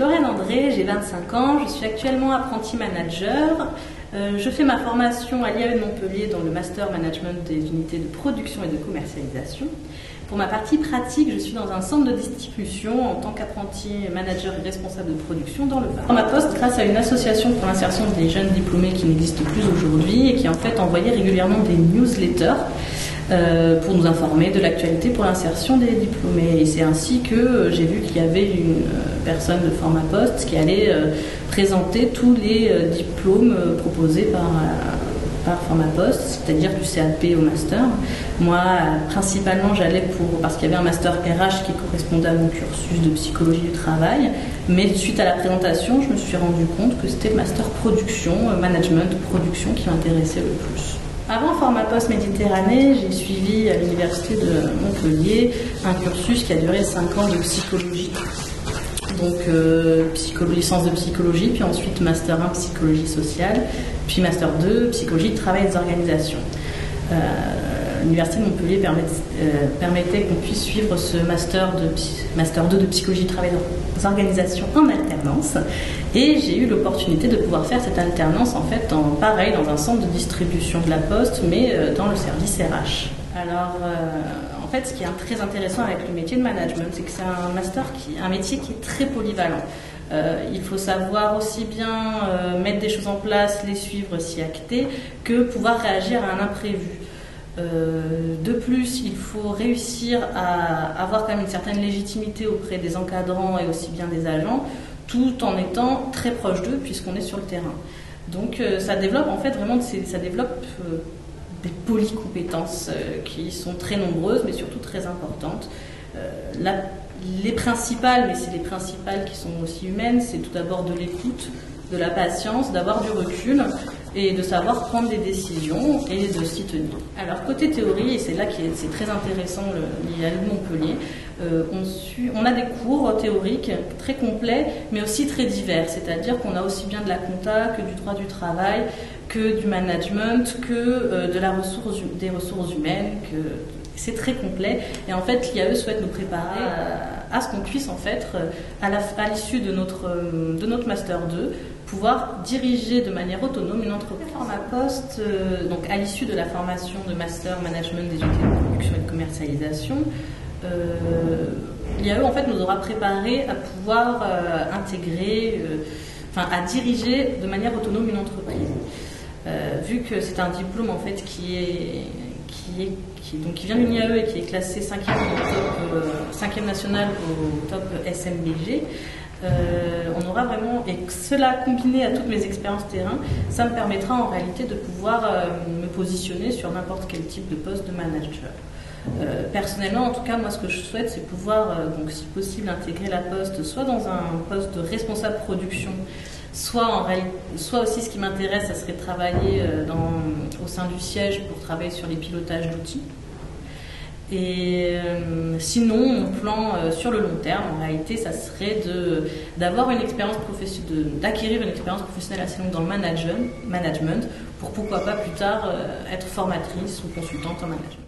Lorraine André, j'ai 25 ans, je suis actuellement apprenti manager. Je fais ma formation à l'IAE de Montpellier dans le Master Management des unités de production et de commercialisation. Pour ma partie pratique, je suis dans un centre de distribution en tant qu'apprenti manager et responsable de production dans le Var. Je prends ma poste grâce à une association pour l'insertion des jeunes diplômés qui n'existe plus aujourd'hui et qui en fait envoyait régulièrement des newsletters pour nous informer de l'actualité pour l'insertion des diplômés. Et c'est ainsi que j'ai vu qu'il y avait une personne de Formapost qui allait présenter tous les diplômes proposés par Formapost, c'est-à-dire du CAP au master. Moi, principalement, j'allais parce qu'il y avait un master RH qui correspondait à mon cursus de psychologie du travail, mais suite à la présentation, je me suis rendu compte que c'était le master production, management, production qui m'intéressait le plus. Avant Formapost Méditerranée, j'ai suivi à l'université de Montpellier un cursus qui a duré 5 ans de psychologie. Donc licence de psychologie, puis ensuite master 1 psychologie sociale, puis master 2 psychologie de travail et des organisations. L'université de Montpellier permettait qu'on puisse suivre ce master 2 de psychologie de travail et des organisations en alternance, et j'ai eu l'opportunité de pouvoir faire cette alternance en fait dans un centre de distribution de la Poste, mais dans le service RH. Alors, en fait, ce qui est très intéressant avec le métier de management, c'est que c'est un métier qui est très polyvalent. Il faut savoir aussi bien mettre des choses en place, les suivre, s'y acter, que pouvoir réagir à un imprévu. De plus, il faut réussir à avoir quand même une certaine légitimité auprès des encadrants et aussi bien des agents, tout en étant très proche d'eux puisqu'on est sur le terrain. Donc, ça développe en fait vraiment, des polycompétences qui sont très nombreuses, mais surtout très importantes. Les principales, mais c'est les principales qui sont aussi humaines, c'est tout d'abord de l'écoute, de la patience, d'avoir du recul et de savoir prendre des décisions et de s'y tenir. Alors côté théorie, et c'est là que c'est très intéressant l'IAE de Montpellier, on a des cours théoriques très complets mais aussi très divers, c'est-à-dire qu'on a aussi bien de la compta que du droit du travail, que du management, que des ressources humaines, c'est très complet. Et en fait, l'IAE souhaite nous préparer à ce qu'on puisse, en fait, à l'issue de notre Master 2, pouvoir diriger de manière autonome une entreprise. Formapost, donc à l'issue de la formation de Master Management des unités de production et de commercialisation, l'IAE, en fait, nous aura préparé à pouvoir à diriger de manière autonome une entreprise. Vu que c'est un diplôme, en fait, qui vient de l'IAE et qui est classé 5e national au top SMBG, on aura vraiment, et cela combiné à toutes mes expériences terrain, ça me permettra en réalité de pouvoir me positionner sur n'importe quel type de poste de manager. Personnellement, en tout cas, moi ce que je souhaite, c'est pouvoir, donc si possible, intégrer la Poste soit dans un poste de responsable production, soit aussi ce qui m'intéresse, ça serait de travailler au sein du siège pour travailler sur les pilotages d'outils. Et sinon, mon plan sur le long terme, en réalité, ça serait d'acquérir une expérience professionnelle assez longue dans le management, pour pourquoi pas plus tard être formatrice ou consultante en management.